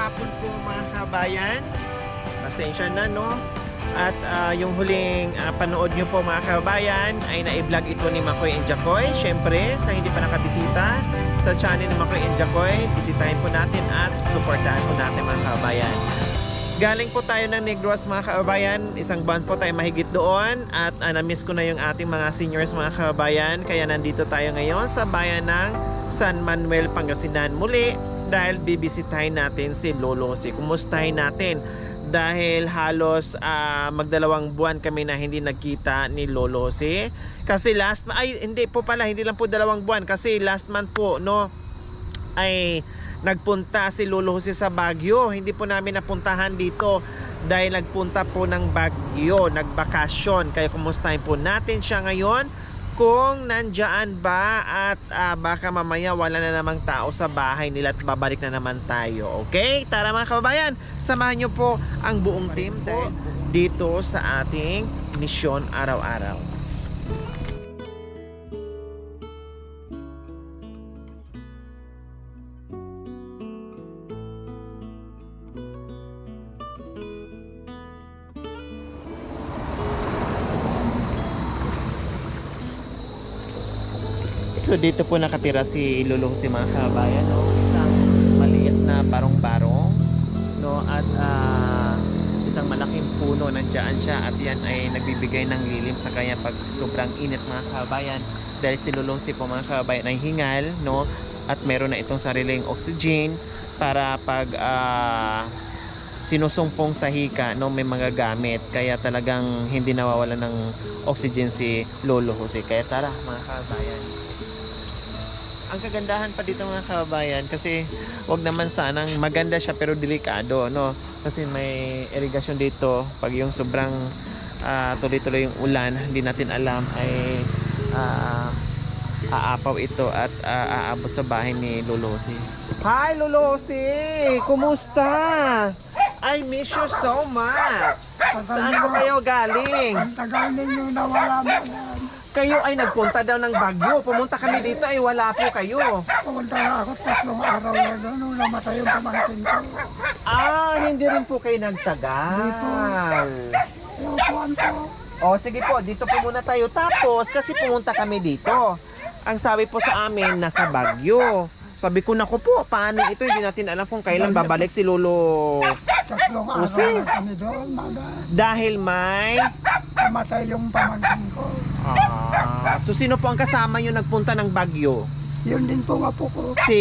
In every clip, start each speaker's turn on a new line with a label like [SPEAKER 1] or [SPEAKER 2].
[SPEAKER 1] hapon po mga kabayan. Pasensya na no. At yung huling panood nyo po mga kabayan ay na-vlog ito ni Makoy and Jacoy. Siyempre, sa hindi pa nakabisita sa channel ni Makoy and Jacoy, bisitahin po natin at suportahan po natin mga kabayan. Galing po tayo ng Negros mga kabayan. Isang buwan po tayo mahigit doon. At na-miss ko na yung ating mga seniors mga kabayan. Kaya nandito tayo ngayon sa bayan ng San Manuel, Pangasinan muli. Dahil bibisitahin natin si Lolo Si. Kumustahin natin. Dahil halos magdalawang buwan kami na hindi nagkita ni Lolo Si. Kasi hindi lang po dalawang buwan. Kasi last month po no ay nagpunta si Lolo Jose sa Baguio. Hindi po namin napuntahan dito dahil nagpunta po ng Baguio, nagbakasyon. Kaya kumustahin po natin siya ngayon kung nandyan ba at baka mamaya wala na namang tao sa bahay nila at babalik na naman tayo. Okay? Tara mga kababayan, samahan nyo po ang buong team dahil dito sa ating misyon araw-araw. So dito po nakatira si Lolo si mga kabayan, no? Isang maliit na barong-barong, no? At isang malaking puno nandiyan siya at yan ay nagbibigay ng lilim sa kanya pag sobrang init mga kabayan. Dahil si Lolo si po mga kabayan ay hingal, no? At meron na itong sariling oxygen para pag sinusumpong sa hika, no, may mga gamit. Kaya talagang hindi nawawala ng oxygen si Lolo Jose. Kaya tara mga kabayan. Ang kagandahan pa dito mga kababayan kasi wag naman sanang maganda siya pero delikado no kasi may irrigation dito pag yung sobrang tuloy-tuloy yung ulan hindi natin alam ay aapaw ito at aabot sa bahay ni Lolosi. Hi Lolosi! Kumusta? I miss you so much! Saan po kayo galing?
[SPEAKER 2] Ang tagal ninyo nawala mo yan.
[SPEAKER 1] Kayo ay nagpunta daw ng Baguio. Pumunta kami dito ay wala po kayo.
[SPEAKER 2] Pumunta na ako 3 araw na doon nung namatay yung pamangkin ko.
[SPEAKER 1] Hindi rin po kayo nagtagal.
[SPEAKER 2] Ewan po.
[SPEAKER 1] O sige po, dito po muna tayo. Tapos kasi pumunta kami dito. Ang sabi po sa amin, nasa Baguio. Sabi ko, naku po, paano ito? Hindi natin alam kung kailan babalik si Lolo
[SPEAKER 2] 3 araw
[SPEAKER 1] Jose.
[SPEAKER 2] na kami doon.
[SPEAKER 1] Dahil may...
[SPEAKER 2] Namatay yung pamangkin ko.
[SPEAKER 1] So sino po ang kasama nyo nagpunta ng Baguio?
[SPEAKER 2] Yun din po nga po ko.
[SPEAKER 1] Si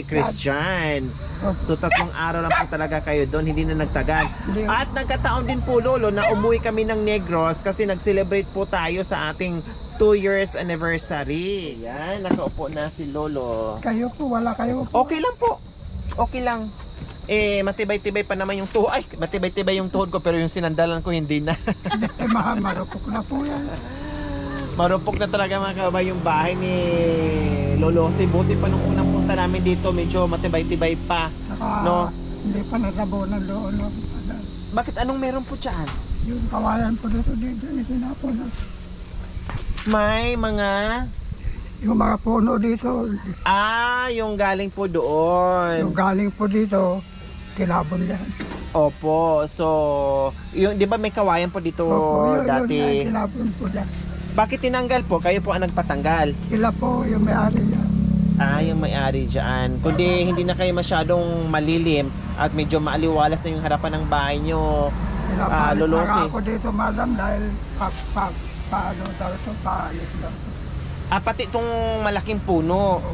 [SPEAKER 1] Christian. So 3 araw lang po talaga kayo doon, hindi na nagtagal. At nagkataon din po Lolo na umuwi kami ng Negros kasi nag-celebrate po tayo sa ating 2 years anniversary. Yan, nakaupo na si Lolo.
[SPEAKER 2] Kayo po, wala kayo po.
[SPEAKER 1] Okay lang po. Okay lang. Matibay-tibay pa naman yung tuhod. Ay, matibay-tibay yung tuhod ko pero yung sinandalan ko hindi na.
[SPEAKER 2] Marupok na po yan.
[SPEAKER 1] Marupok na talaga mga kabay yung bahay ni Lolo. Buti pa nung unang punta namin dito, medyo matibay-tibay pa.
[SPEAKER 2] Saka,
[SPEAKER 1] no?
[SPEAKER 2] hindi pa natabunan doon. No?
[SPEAKER 1] Bakit anong meron po dyan?
[SPEAKER 2] Yung kawalan po dito, itinapon.
[SPEAKER 1] May mga...
[SPEAKER 2] Yung mga puno dito,
[SPEAKER 1] yung galing po doon.
[SPEAKER 2] yung galing po dito, tinapon yan.
[SPEAKER 1] Opo, so... Yung, di ba may kawayan po dito
[SPEAKER 2] Opo,
[SPEAKER 1] dati?
[SPEAKER 2] Yun, tinapon po yan.
[SPEAKER 1] Bakit tinanggal po? Kayo po ang nagpatanggal.
[SPEAKER 2] Sila po yung may-ari yan.
[SPEAKER 1] Yung may-ari dyan. Kundi hindi na kayo masyadong malilim at medyo maaliwalas na yung harapan ng bahay nyo. Lolosi.
[SPEAKER 2] Ako dito, madam, dahil paano daw ito, paalis daw.
[SPEAKER 1] Pati itong malaking puno.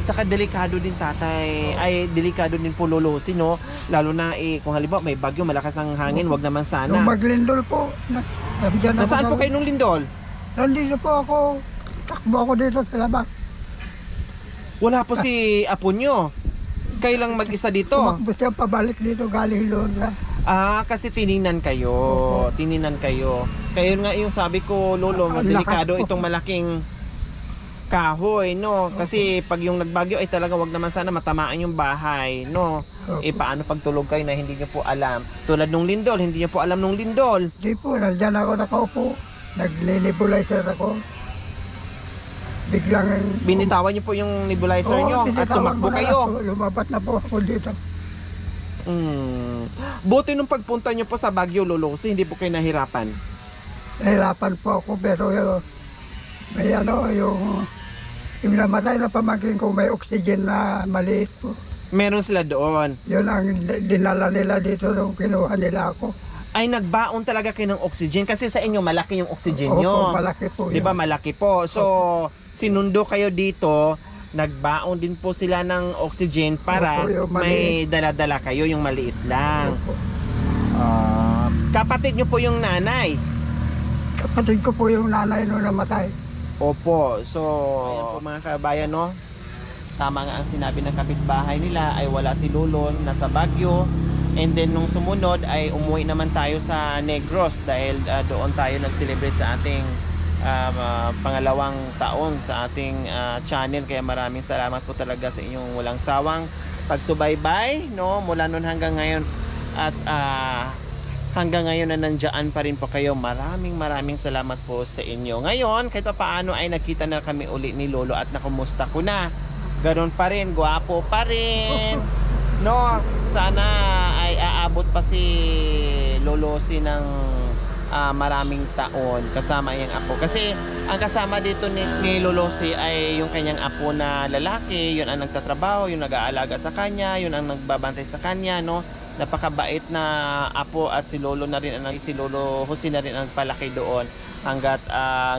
[SPEAKER 1] Tsaka delikado din tatay. Ay, delikado din po Lolosi, no? Lalo na kung halimbawa may bagyo, malakas ang hangin, wag naman sana.
[SPEAKER 2] Yung maglindol po.
[SPEAKER 1] Nasaan po kayo nung lindol?
[SPEAKER 2] Nandito po ako. Takbo ako dito sa labas.
[SPEAKER 1] Wala po si apo nyo. Kayo lang mag-isa dito.
[SPEAKER 2] Tumakbo siya pabalik dito, galing doon.
[SPEAKER 1] Kasi tiningnan kayo. Tiningnan kayo. Kayo nga yung sabi ko, Lolo, delikado itong malaking kahoy, no? Kasi pag yung nagbagyo ay talaga wag naman sana matamaan yung bahay, no? Paano pag tulog kayo na hindi niyo po alam? Tulad nung lindol, hindi niyo po alam nung lindol.
[SPEAKER 2] Di po, nandyan ako nakaupo. Naglilibulizer ako. Biglang...
[SPEAKER 1] Binitawan niyo po yung nebulizer nyo at tumakbo kayo.
[SPEAKER 2] Lumabat na po ako dito.
[SPEAKER 1] Buti nung pagpunta nyo po sa Baguio, Lolo, kasi hindi po kayo nahirapan.
[SPEAKER 2] Nahirapan po ako pero may yung namatay na pamangkin ko may oxygen na maliit po.
[SPEAKER 1] Meron sila doon.
[SPEAKER 2] Yun ang dinala nila dito nung kinuha nila ako.
[SPEAKER 1] Ay, nagbaon talaga kayo ng oxygen kasi sa inyo malaki yung oxygen
[SPEAKER 2] Opo,
[SPEAKER 1] nyo.
[SPEAKER 2] malaki po
[SPEAKER 1] Di ba malaki po? So, sinundo kayo dito, nagbaon din po sila ng oxygen para
[SPEAKER 2] Opo, yung
[SPEAKER 1] may dala-dala kayo, yung maliit lang.
[SPEAKER 2] Opo.
[SPEAKER 1] Kapatid nyo po yung nanay.
[SPEAKER 2] Kapatid ko po yung nanay nung namatay.
[SPEAKER 1] Opo. So, ayan po mga kabayan, no? Tama nga ang sinabi ng kapitbahay nila ay wala si Lolo, nasa Baguio. And then nung sumunod ay umuwi naman tayo sa Negros dahil doon tayo nag-celebrate sa ating pangalawang taon sa ating channel. Kaya maraming salamat po talaga sa inyong walang sawang pagsubaybay, no? Mula noon hanggang ngayon at hanggang ngayon na nandiyan pa rin po kayo. Maraming salamat po sa inyo. Ngayon, kahit pa paano ay nakita na kami uli ni Lolo at nakumusta ko na. Ganon pa rin, gwapo pa rin. No, sana ay aabot pa si Lolo si ng maraming taon kasama yung apo. Kasi ang kasama dito ni Lolo si ay yung kanyang apo na lalaki. Yun ang nagtatrabaho, yung nag-aalaga sa kanya, yun ang nagbabantay sa kanya, no? Napakabait na apo at si Lolo na rin, si Lolo Jose na rin ang palaki doon hanggat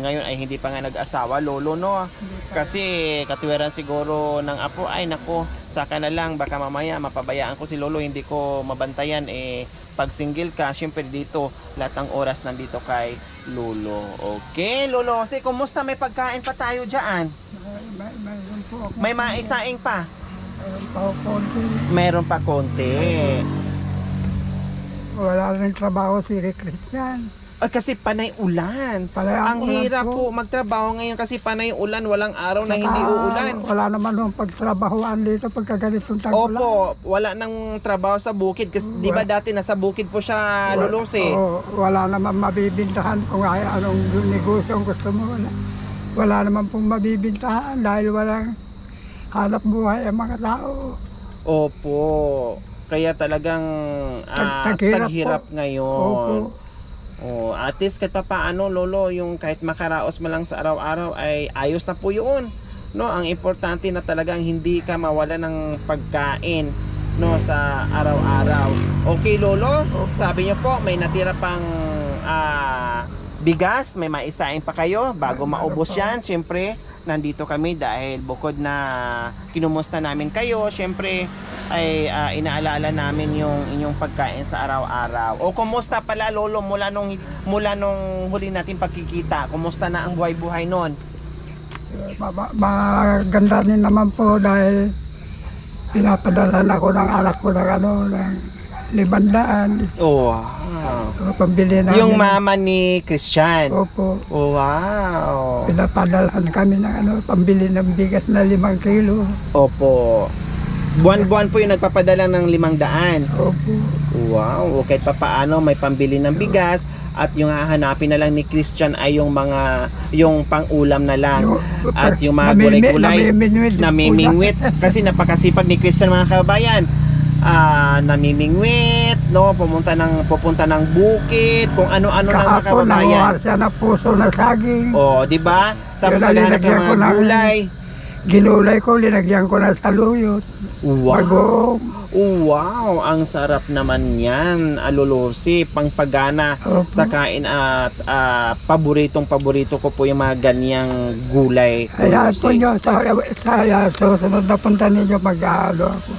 [SPEAKER 1] ngayon ay hindi pa nga nag-asawa Lolo, no? Kasi katuwiran siguro ng apo ay nako, saka na lang baka mamaya mapabayaan ko si Lolo, hindi ko mabantayan. Pag single ka, syempre dito lahat ng oras nandito kay Lolo. Okay, Lolo, si kumusta, may pagkain pa tayo diyan?
[SPEAKER 2] Mayroon po ako.
[SPEAKER 1] May maisaing pa?
[SPEAKER 2] Mayroon pa ako konti.
[SPEAKER 1] Meron pa konti.
[SPEAKER 2] Wala rin trabaho si Christian.
[SPEAKER 1] Ay, kasi panay ulan.
[SPEAKER 2] Ang
[SPEAKER 1] Ang hirap po magtrabaho ngayon kasi panay ulan, walang araw na hindi uulan.
[SPEAKER 2] Wala naman nung pagtrabahoan dito pagka ganitong tag-ulan.
[SPEAKER 1] Opo, wala nang trabaho sa bukid kasi di ba dati nasa bukid po siya, Lulus eh.
[SPEAKER 2] Wala naman mabibintahan kung anong negosyo ang gusto mo. Wala naman pong mabibintahan dahil walang hanap buhay ang mga tao.
[SPEAKER 1] Opo, kaya talagang taghirap ngayon.
[SPEAKER 2] Opo.
[SPEAKER 1] Oh, at least kahit paano, Lolo, yung kahit makaraos mo lang sa araw-araw ay ayos na po yun. No, ang importante na talagang hindi ka mawala ng pagkain, no, sa araw-araw. Okay, Lolo, sabi niyo po may natira pang bigas, may maisain pa kayo bago maubos yan. Siyempre, nandito kami dahil bukod na kinumusta namin kayo, siyempre ay inaalala namin yung inyong pagkain sa araw-araw. O kumusta pala, Lolo, mula nung huli natin pagkikita, kumusta na ang buhay-buhay nun?
[SPEAKER 2] Maganda rin naman po dahil pinapadalan ako ng anak ko ng 500.
[SPEAKER 1] Oh,
[SPEAKER 2] Pambili namin.
[SPEAKER 1] yung mama ni Christian.
[SPEAKER 2] Opo.
[SPEAKER 1] Oh, wow.
[SPEAKER 2] Pinapadalan kami ng pambili ng bigas na 5 kilo.
[SPEAKER 1] Opo. Buwan-buwan po yung nagpapadala ng 500.
[SPEAKER 2] Opo.
[SPEAKER 1] Wow, kahit pa paano may pambili ng bigas at yung hahanapin na lang ni Christian ay yung pang-ulam na lang at yung mga gulay-gulay namimingwit kasi napakasipag ni Christian, mga kabayan. Namimingwit, no, pupunta ng bukid, kung ano-ano ng mga
[SPEAKER 2] Kahapon
[SPEAKER 1] kababayan.
[SPEAKER 2] nanguha siya na puso na saging.
[SPEAKER 1] Oh, di ba? Tapos
[SPEAKER 2] Yung
[SPEAKER 1] naghahanap ng
[SPEAKER 2] nilagyan ko
[SPEAKER 1] mga
[SPEAKER 2] ng-
[SPEAKER 1] gulay.
[SPEAKER 2] Ginulay ko, linagyan ko na saluyot.
[SPEAKER 1] Wow.
[SPEAKER 2] Bagoong.
[SPEAKER 1] Wow, ang sarap naman yan, Alulusi, pangpagana
[SPEAKER 2] Opo.
[SPEAKER 1] sa kain at paborito ko po yung mga ganyang gulay.
[SPEAKER 2] Kaya po
[SPEAKER 1] Lulusi.
[SPEAKER 2] nyo, sa susunod na punta ninyo mag-aalo ako.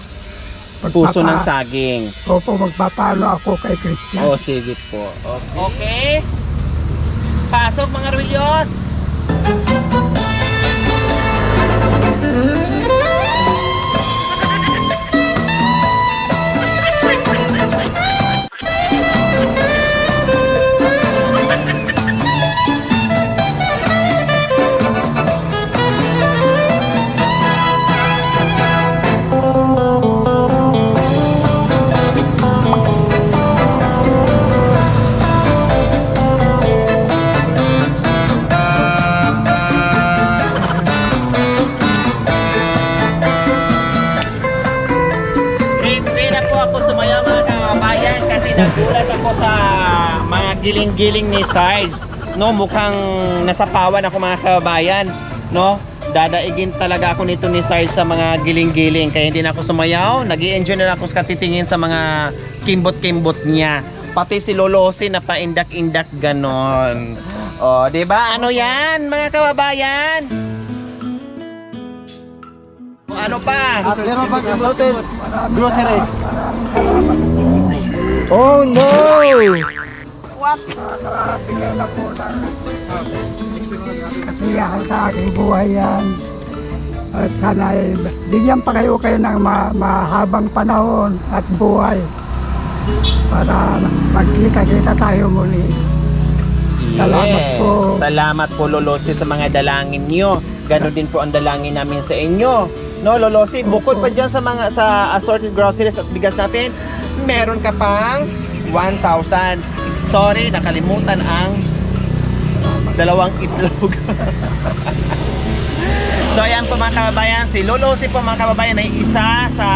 [SPEAKER 1] Puso ng saging.
[SPEAKER 2] Opo, magpapalo ako kay Christian.
[SPEAKER 1] Oh, sige po. Okay. Pasok, mga Ruilyos. nagulat ako sa mga giling-giling ni Sarge. No, mukhang nasapawan ako mga kababayan, no? Dadaigin talaga ako nito ni Sarge sa mga giling-giling, kaya hindi na ako sumayaw. Nag-i-enjoy na ako sa katitingin sa mga kimbot-kimbot niya. Pati si Lolosi na paindak-indak ganon. O, di ba? Ano yan, mga kababayan? Ano pa?
[SPEAKER 3] At meron pang assorted groceries.
[SPEAKER 1] Oh no!
[SPEAKER 2] Bigyan na po ng kasiyahan sa aking buhay yan. At sana bigyan pa kayo ng mahabang panahon at buhay para magkita-kita tayo muli. Salamat po.
[SPEAKER 1] Salamat po, Lolosi, sa mga dalangin nyo. Ganon din po ang dalangin namin sa inyo. No, Lolosi, bukod pa dyan sa assorted groceries at bigas natin, meron ka pang 1,000. Sorry, nakalimutan ang 2 itlog. So ayan po mga kababayan, si Lolosi po mga kababayan ay isa sa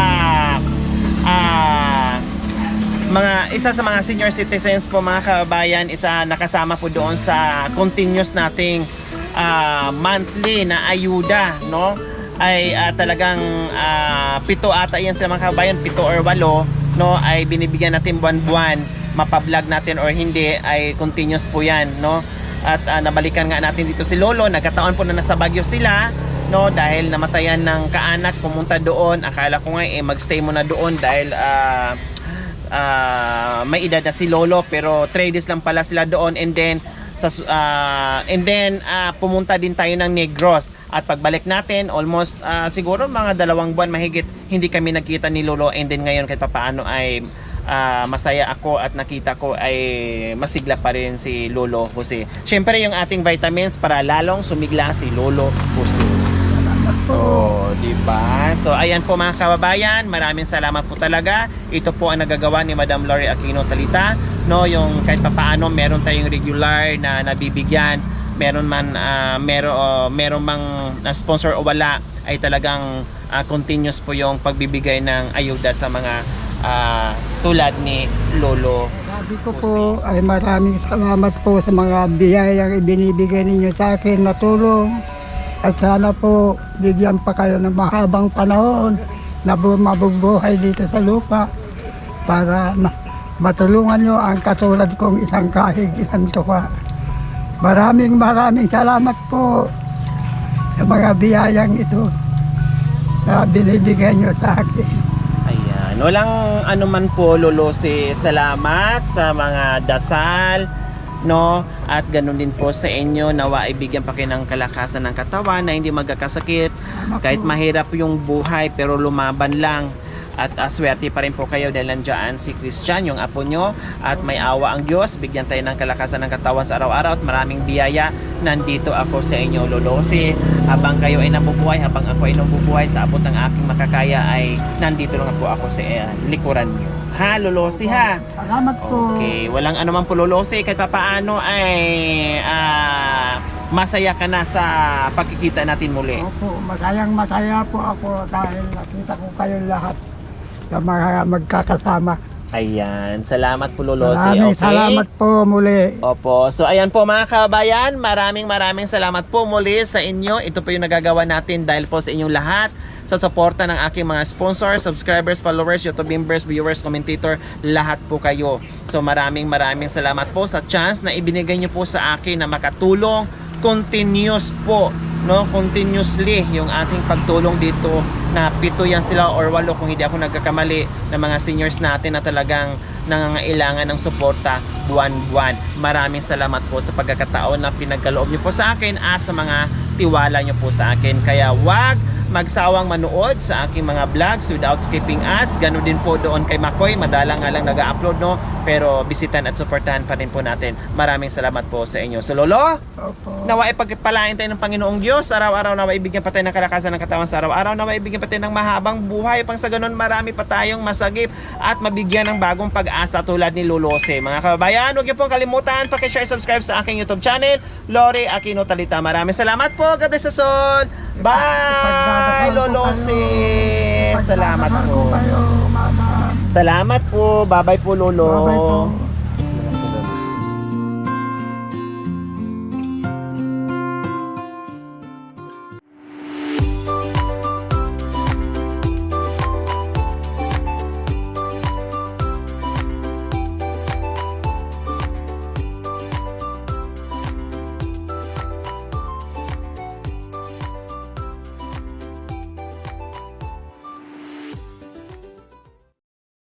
[SPEAKER 1] mga senior citizens po mga kababayan, isa nakasama po doon sa continuous nating monthly na ayuda, no? Ay talagang 7 ata yan sila mga kababayan, 7 or 8, no? Ay binibigyan natin buwan-buwan, mapablog natin or hindi ay continuous po yan, no? At nabalikan nga natin dito si Lolo, nagkataon po na nasa Baguio sila, no, dahil namatayan ng kaanak, pumunta doon. Akala ko nga magstay muna doon dahil may edad na si Lolo, pero 3 days lang pala sila doon, and then pumunta din tayo ng Negros, at pagbalik natin almost siguro mga 2 buwan mahigit hindi kami nakita ni Lolo, and then ngayon kahit papaano ay masaya ako at nakita ko ay masigla pa rin si Lolo Jose. Siyempre yung ating vitamins para lalong sumigla si Lolo Jose. Oh, di ba? So ayan po mga kababayan, maraming salamat po talaga. Ito po ang nagagawa ni Madam Lori Aquino Talita, no, yung kahit papaano meron tayong regular na nabibigyan, meron mang sponsor o wala, ay talagang continuous po yung pagbibigay ng ayuda sa mga tulad ni Lolo.
[SPEAKER 2] Sabi ko po ay maraming salamat po sa mga biyayang ibinibigay ninyo sa akin na tulong. At sana po bigyan pa kayo ng mahabang panahon na mabubuhay dito sa lupa para matulungan nyo ang katulad kong isang kahig, isang tuwa. Maraming salamat po sa mga biyayang ito na binibigay nyo sa akin.
[SPEAKER 1] Ayan, walang anuman po, Lolo, salamat sa mga dasal, no, at ganun din po sa inyo, nawa ibigyan pa kayo ng kalakasan ng katawan na hindi magkakasakit kahit mahirap yung buhay, pero lumaban lang. At swerte pa rin po kayo dahil nandiyan si Christian, yung apo nyo, at may awa ang Diyos, bigyan tayo ng kalakasan ng katawan sa araw-araw, at maraming biyaya. Nandito ako sa inyo, Lolo Jose, habang kayo ay nabubuhay, habang ako ay nabubuhay, sa abot ng aking makakaya ay nandito lang po ako sa likuran nyo. Ha, Lolo Jose, ha?
[SPEAKER 2] Salamat po.
[SPEAKER 1] Okay, walang anuman po, Lolo Jose, kahit papaano ay masaya ka na sa pagkikita natin muli.
[SPEAKER 2] Opo, masaya po ako dahil nakita ko kayo lahat sa mga magkakasama.
[SPEAKER 1] Ayan, salamat po, Lolo Jose.
[SPEAKER 2] Maraming
[SPEAKER 1] Okay?
[SPEAKER 2] salamat po muli.
[SPEAKER 1] Opo, so ayan po mga kabayan, maraming salamat po muli sa inyo. Ito po yung nagagawa natin dahil po sa inyong lahat, sa suporta ng aking mga sponsors, subscribers, followers, YouTube members, viewers, commentator, lahat po kayo. So maraming salamat po sa chance na ibinigay nyo po sa akin na makatulong continuous po, no, continuously yung ating pagtulong dito, na 7 yan sila or 8 kung hindi ako nagkakamali, na mga seniors natin na talagang nangangailangan ng suporta buwan-buwan. Maraming salamat po sa pagkakataon na pinagkaloob niyo po sa akin at sa mga tiwala niyo po sa akin. Kaya wag magsawang manood sa aking mga vlogs without skipping ads. Ganun din po doon kay Makoy, madalang nga lang nag-upload, no, pero bisitan at suportahan pa rin po natin. Maraming salamat po sa inyo. So Lolo,
[SPEAKER 2] Opo.
[SPEAKER 1] nawa ipagpalain tayo ng Panginoong Diyos araw-araw, nawa ibigyan pa tayo ng kalakasan ng katawan sa araw-araw, nawa ibigyan pa tayo ng mahabang buhay, pang sa ganun marami pa tayong masagip at mabigyan ng bagong pag-asa tulad ni Lolo Jose. Mga kababayan, huwag niyo pong kalimutan paki-share, subscribe sa aking YouTube channel, Lori Aquino Talita. Maraming salamat po. God bless us all. Bye, Lolo Jose. Salamat
[SPEAKER 2] Pagdadasal ko
[SPEAKER 1] po.
[SPEAKER 2] kayo, Mama.
[SPEAKER 1] Salamat po. Bye-bye po, Lolo.
[SPEAKER 2] Bye-bye po.